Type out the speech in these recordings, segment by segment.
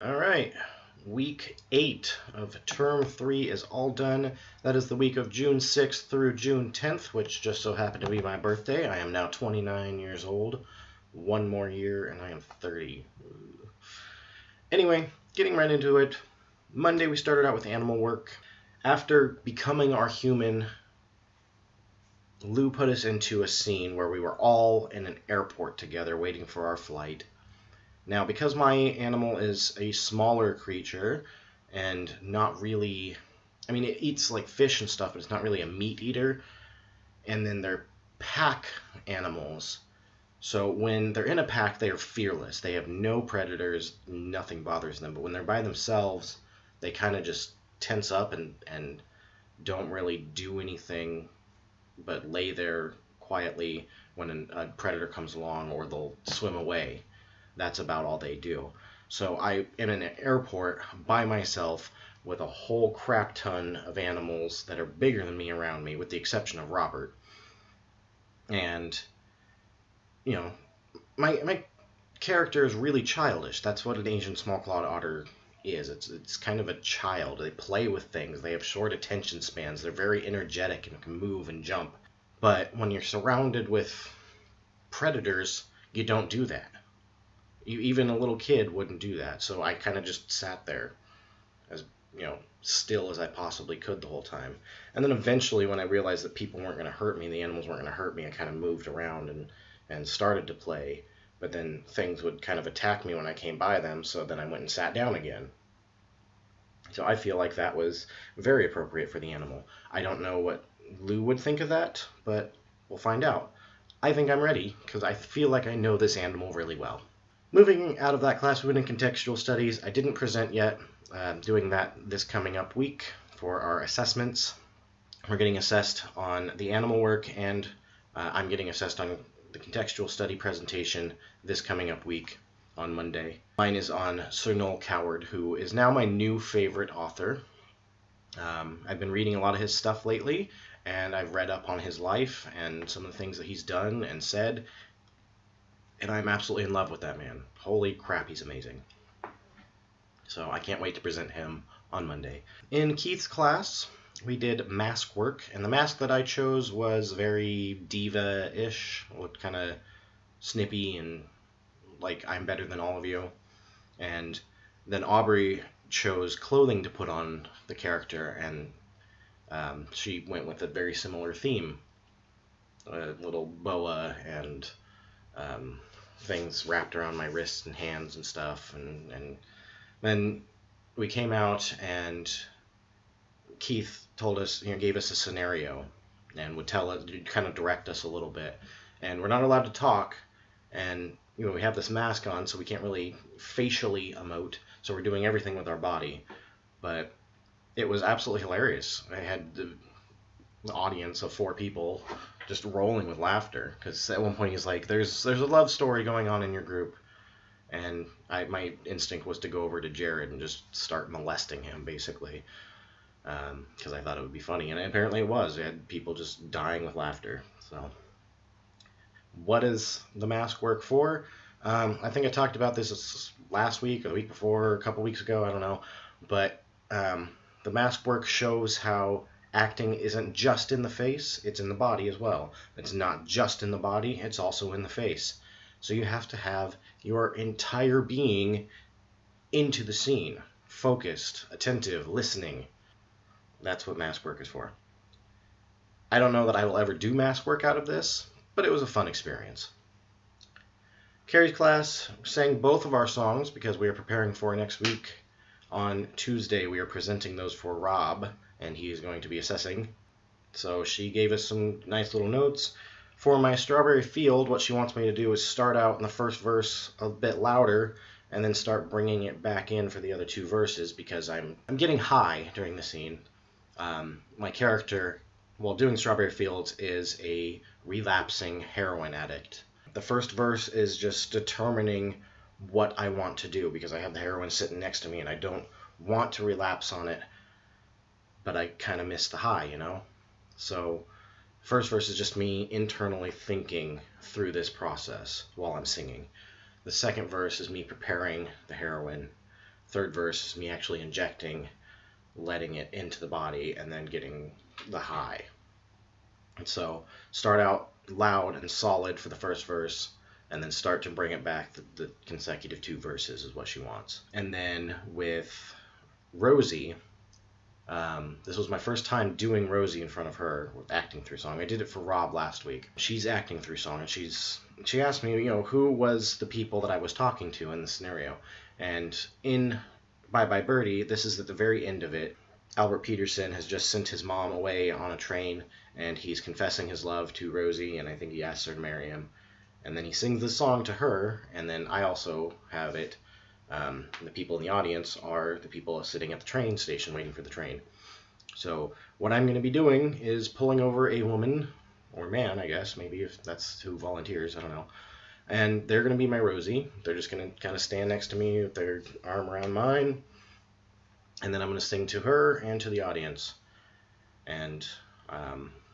All right, week 8 of term 3 is all done. That is the week of June 6th through June 10th, which just so happened to be my birthday. I am now 29 years old. One more year and I am 30. Anyway, getting right into it. Monday we started out with animal work. After becoming our human, Lou put us into a scene where we were all in an airport together waiting for our flight. Now, because my animal is a smaller creature and not really, it eats like fish and stuff, but it's not really a meat eater. And then they're pack animals. So when they're in a pack, they are fearless. They have no predators, nothing bothers them. But when they're by themselves, they kind of just tense up and don't really do anything but lay there quietly when a predator comes along, or they'll swim away. That's about all they do. So I am in an airport by myself with a whole crap ton of animals that are bigger than me around me, with the exception of Robert. And, my character is really childish. That's what an Asian small-clawed otter is. It's kind of a child. They play with things. They have short attention spans. They're very energetic and can move and jump. But when you're surrounded with predators, you don't do that. Even a little kid wouldn't do that. So I kind of just sat there as, still as I possibly could the whole time. And then eventually, when I realized that people weren't going to hurt me, the animals weren't going to hurt me, I kind of moved around and started to play. But then things would kind of attack me when I came by them, so then I went and sat down again. So I feel like that was very appropriate for the animal. I don't know what Lou would think of that, but we'll find out. I think I'm ready, because I feel like I know this animal really well. Moving out of that class, we went in contextual studies. I didn't present yet. Doing that this coming up week for our assessments. We're getting assessed on the animal work, and I'm getting assessed on the contextual study presentation this coming up week on Monday. Mine is on Sir Noel Coward, who is now my new favorite author. I've been reading a lot of his stuff lately, and I've read up on his life and some of the things that he's done and said, and I'm absolutely in love with that man. Holy crap, he's amazing. So I can't wait to present him on Monday. In Keith's class, we did mask work, and the mask that I chose was very diva-ish, looked kind of snippy and like I'm better than all of you. And then Aubrey chose clothing to put on the character, and she went with a very similar theme. A little boa and things wrapped around my wrists and hands and stuff, and then we came out and Keith told us, gave us a scenario and would tell us, kind of direct us a little bit. And we're not allowed to talk, and we have this mask on, so we can't really facially emote, so we're doing everything with our body. But it was absolutely hilarious. I had the audience of 4 people just rolling with laughter, because at one point he's like, there's a love story going on in your group. And my instinct was to go over to Jared and just start molesting him, basically, because I thought it would be funny. And apparently it was. It had people just dying with laughter. So what is the mask work for? I think I talked about this last week or the week before, a couple weeks ago, I don't know. But the mask work shows how acting isn't just in the face, it's in the body as well. It's not just in the body, it's also in the face. So you have to have your entire being into the scene, focused, attentive, listening. That's what mask work is for. I don't know that I will ever do mask work out of this, but it was a fun experience. Carrie's class sang both of our songs because we are preparing for next week. On Tuesday, we are presenting those for Rob, and he is going to be assessing. So she gave us some nice little notes. For my Strawberry Field, what she wants me to do is start out in the first verse a bit louder and then start bringing it back in for the other 2 verses, because I'm getting high during the scene. My character, while doing Strawberry Fields, is a relapsing heroin addict. The first verse is just determining what I want to do, because I have the heroin sitting next to me and I don't want to relapse on it, but I kind of miss the high, So first verse is just me internally thinking through this process while I'm singing. The second verse is me preparing the heroin. third verse is me actually injecting, letting it into the body, and then getting the high. And so start out loud and solid for the first verse, and then start to bring it back. The consecutive 2 verses is what she wants. And then with Rosie, this was my first time doing Rosie in front of her with acting through song. I did it for Rob last week. She's acting through song, and she asked me, who was the people that I was talking to in the scenario. And in Bye Bye Birdie, this is at the very end of it. Albert Peterson has just sent his mom away on a train, and he's confessing his love to Rosie, and I think he asks her to marry him. And then he sings this song to her, and then I also have it. The people in the audience are the people sitting at the train station waiting for the train. So what I'm going to be doing is pulling over a woman, or man, I guess, maybe if that's who volunteers, I don't know. And they're going to be my Rosie. They're just going to kind of stand next to me with their arm around mine. And then I'm going to sing to her and to the audience. And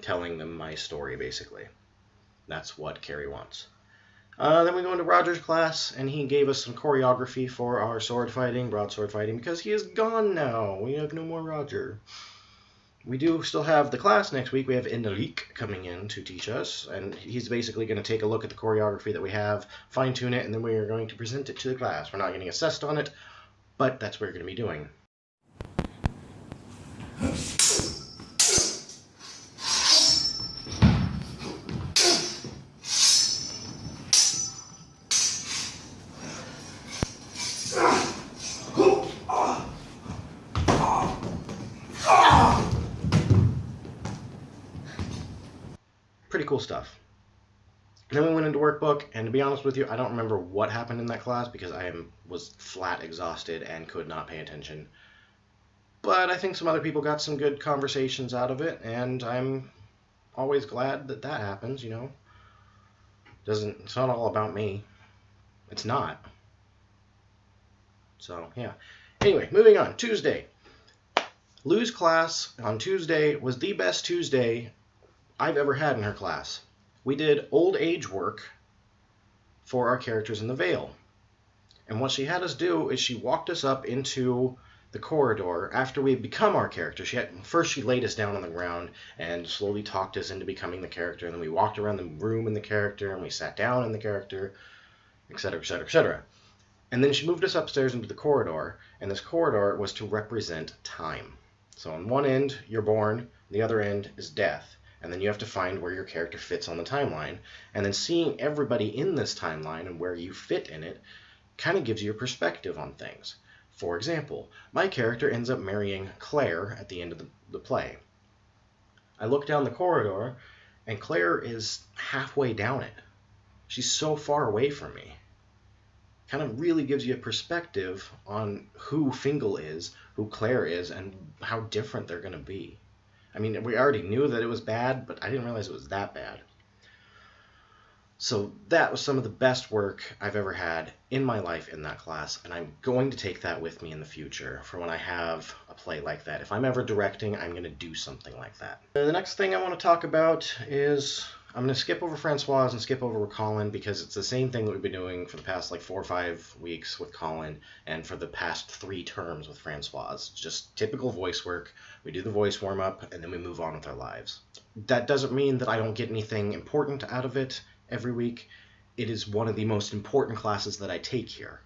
telling them my story, basically. That's what Carrie wants. Then we go into Roger's class, and he gave us some choreography for our broadsword fighting, because he is gone now. We have no more Roger. We do still have the class next week. We have Enrique coming in to teach us, and he's basically going to take a look at the choreography that we have, fine-tune it, and then we are going to present it to the class. We're not getting assessed on it, but that's what we're going to be doing. Pretty cool stuff. Then we went into workbook, and to be honest with you, I don't remember what happened in that class because I was flat exhausted and could not pay attention. But I think some other people got some good conversations out of it, and I'm always glad that happens, It's not all about me. It's not. So, yeah. Anyway, moving on. Tuesday. Lou's class on Tuesday was the best Tuesday I've ever had in her class. We did old age work for our characters in the Vale. And what she had us do is she walked us up into the corridor after we had become our character. First she laid us down on the ground and slowly talked us into becoming the character, and then we walked around the room in the character, and we sat down in the character, etc., etc., etc. And then she moved us upstairs into the corridor, and this corridor was to represent time. So on one end, you're born, the other end is death. And then you have to find where your character fits on the timeline. And then seeing everybody in this timeline and where you fit in it kind of gives you a perspective on things. For example, my character ends up marrying Claire at the end of the play. I look down the corridor, and Claire is halfway down it. She's so far away from me. Kind of really gives you a perspective on who Fingal is, who Claire is, and how different they're going to be. I mean, we already knew that it was bad, but I didn't realize it was that bad. So that was some of the best work I've ever had in my life in that class, and I'm going to take that with me in the future for when I have a play like that. If I'm ever directing, I'm going to do something like that. The next thing I want to talk about is I'm going to skip over Francoise and skip over Colin, because it's the same thing that we've been doing for the past 4 or 5 weeks with Colin and for the past 3 terms with Francoise. Just typical voice work. We do the voice warm-up, and then we move on with our lives. That doesn't mean that I don't get anything important out of it every week. It is one of the most important classes that I take here.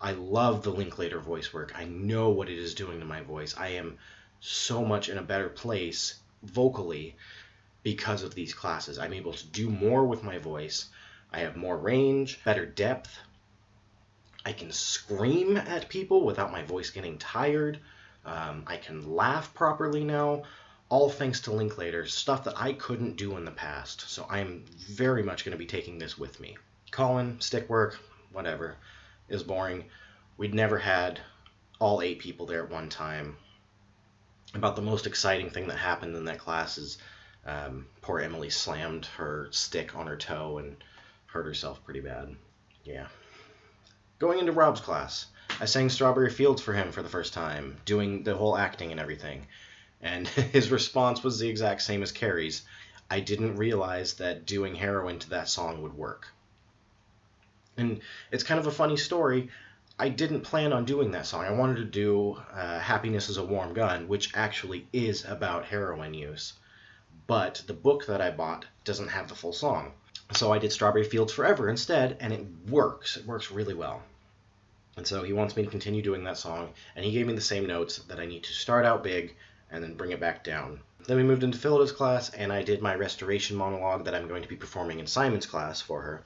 I love the Linklater voice work. I know what it is doing to my voice. I am so much in a better place vocally because of these classes. I'm able to do more with my voice. I have more range, better depth. I can scream at people without my voice getting tired. I can laugh properly now. All thanks to Linklater, stuff that I couldn't do in the past. So I'm very much going to be taking this with me. Colin, stick work, whatever, is boring. We'd never had all 8 people there at one time. About the most exciting thing that happened in that class is poor Emily slammed her stick on her toe and hurt herself pretty bad. Yeah. Going into Rob's class, I sang Strawberry Fields for him for the first time, doing the whole acting and everything. And his response was the exact same as Carrie's. I didn't realize that doing heroin to that song would work. And it's kind of a funny story. I didn't plan on doing that song. I wanted to do Happiness is a Warm Gun, which actually is about heroin use. But the book that I bought doesn't have the full song. So I did Strawberry Fields Forever instead, and it works. It works really well. And so he wants me to continue doing that song, and he gave me the same notes that I need to start out big and then bring it back down. Then we moved into Phillida's class, and I did my restoration monologue that I'm going to be performing in Simon's class for her.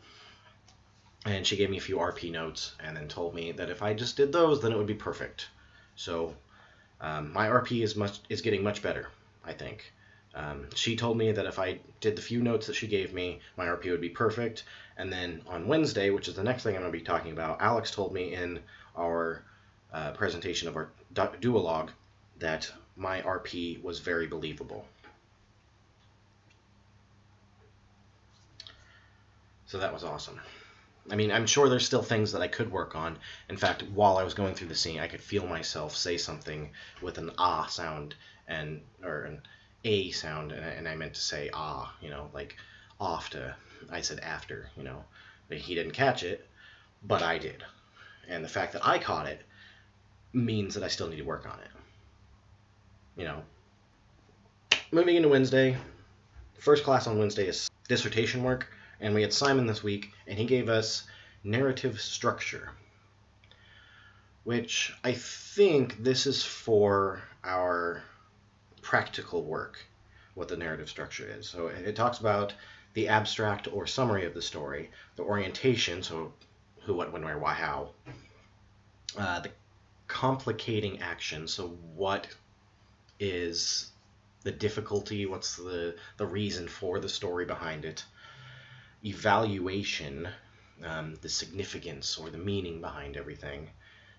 And she gave me a few RP notes and then told me that if I just did those, then it would be perfect. So my RP is getting much better, I think. She told me that if I did the few notes that she gave me, my RP would be perfect. And then on Wednesday, which is the next thing I'm going to be talking about, Alex told me in our presentation of our duologue that my RP was very believable. So that was awesome. I mean, I'm sure there's still things that I could work on. In fact, while I was going through the scene, I could feel myself say something with an ah sound or an a sound, and I meant to say ah, like off to, I said after, but he didn't catch it, but I did. And the fact that I caught it means that I still need to work on it. Moving into Wednesday, first class on Wednesday is dissertation work, and we had Simon this week, and he gave us narrative structure, which I think this is for our practical work, what the narrative structure is. So it talks about the abstract or summary of the story, the orientation, so who, what, when, where, why, how, the complicating action, so what is the difficulty, what's the reason for the story behind it, evaluation, the significance or the meaning behind everything,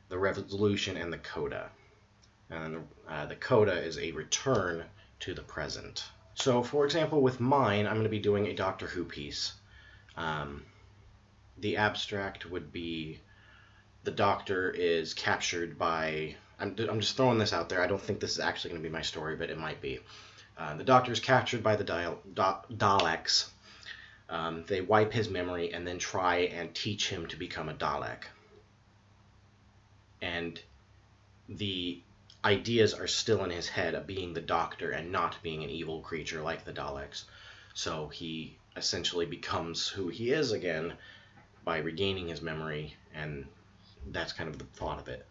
the resolution, and the coda. And the coda is a return to the present. So, for example, with mine, I'm going to be doing a Doctor Who piece. The abstract would be the Doctor is captured by... I'm just throwing this out there. I don't think this is actually going to be my story, but it might be. The Doctor is captured by the Daleks. They wipe his memory and then try and teach him to become a Dalek. And the ideas are still in his head of being the Doctor and not being an evil creature like the Daleks. So he essentially becomes who he is again by regaining his memory, and that's kind of the thought of it.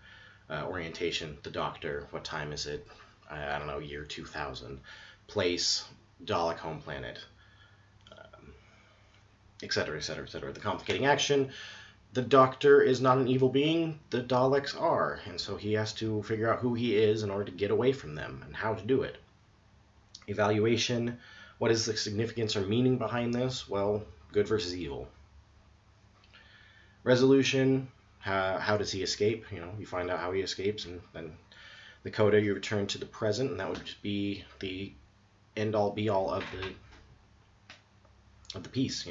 Orientation, the Doctor, what time is it? I don't know, year 2000. Place, Dalek home planet, etc., etc., etc. The complicating action, the Doctor is not an evil being, the Daleks are, and so he has to figure out who he is in order to get away from them and how to do it. Evaluation, what is the significance or meaning behind this? Well, good versus evil. Resolution, how does he escape? You find out how he escapes, and then the coda, you return to the present, and that would just be the end-all be-all of the piece,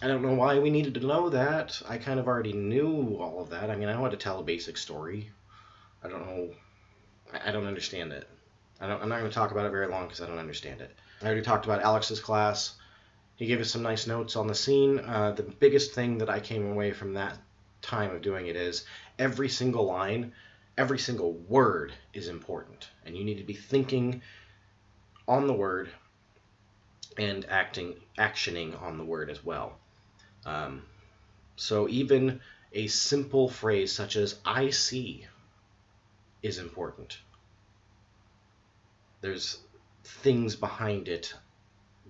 I don't know why we needed to know that. I kind of already knew all of that. I mean, I wanted to tell a basic story. I don't know. I don't understand it. I'm not going to talk about it very long because I don't understand it. I already talked about Alex's class. He gave us some nice notes on the scene. The biggest thing that I came away from that time of doing it is every single line, every single word is important. And you need to be thinking on the word and actioning on the word as well. So even a simple phrase such as "I see" is important. There's things behind it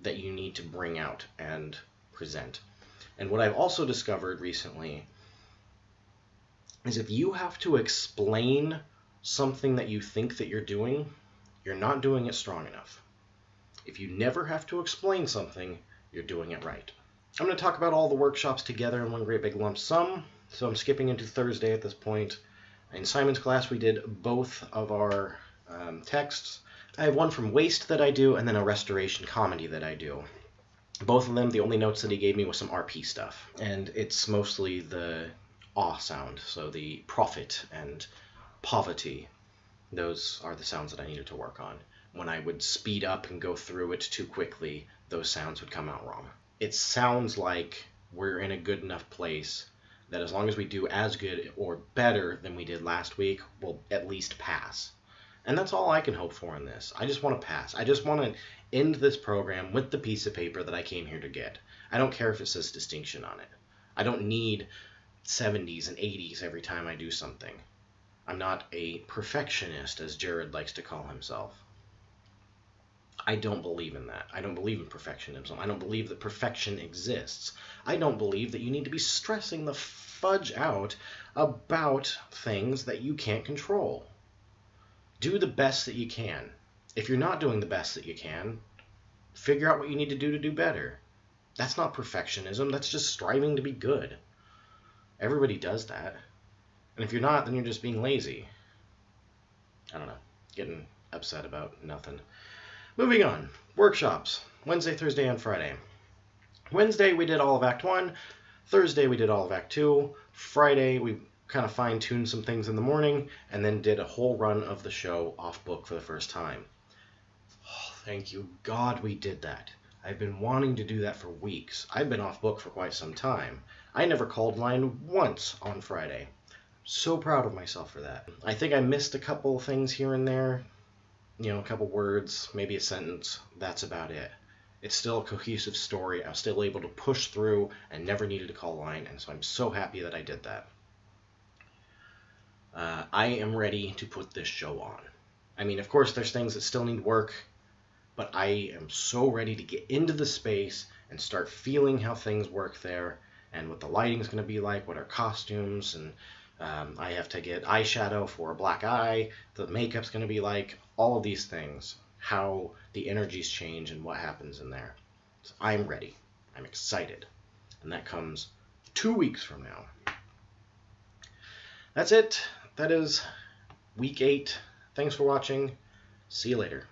that you need to bring out and present. And what I've also discovered recently is if you have to explain something that you think that you're doing, you're not doing it strong enough. If you never have to explain something, you're doing it right. I'm going to talk about all the workshops together in one great big lump sum, so I'm skipping into Thursday at this point. In Simon's class, we did both of our texts. I have one from Waste that I do, and then a restoration comedy that I do. Both of them, the only notes that he gave me was some RP stuff, and it's mostly the aw sound, so the profit and poverty. Those are the sounds that I needed to work on. When I would speed up and go through it too quickly, those sounds would come out wrong. It sounds like we're in a good enough place that as long as we do as good or better than we did last week, we'll at least pass. And that's all I can hope for in this. I just want to pass. I just want to end this program with the piece of paper that I came here to get. I don't care if it says distinction on it. I don't need 70s and 80s every time I do something. I'm not a perfectionist, as Jared likes to call himself. I don't believe in that. I don't believe in perfectionism. I don't believe that perfection exists. I don't believe that you need to be stressing the fudge out about things that you can't control. Do the best that you can. If you're not doing the best that you can, figure out what you need to do better. That's not perfectionism. That's just striving to be good. Everybody does that. And if you're not, then you're just being lazy. I don't know. Getting upset about nothing. Moving on. Workshops. Wednesday, Thursday, and Friday. Wednesday, we did all of Act 1. Thursday, we did all of Act 2. Friday, we kind of fine-tuned some things in the morning, and then did a whole run of the show off book for the first time. Oh, thank you God we did that. I've been wanting to do that for weeks. I've been off book for quite some time. I never called line once on Friday. So proud of myself for that. I think I missed a couple things here and there. You know, a couple words, maybe a sentence. That's about it. It's still a cohesive story. I was still able to push through and never needed to call line, and so I'm so happy that I did that. I am ready to put this show on. I mean, of course, there's things that still need work, but I am so ready to get into the space and start feeling how things work there, and what the lighting's going to be like, what our costumes, and I have to get eyeshadow for a black eye, the makeup's going to be like, all of these things, how the energies change and what happens in there. So I'm ready. I'm excited. And that comes 2 weeks from now. That's it. That is week 8. Thanks for watching. See you later.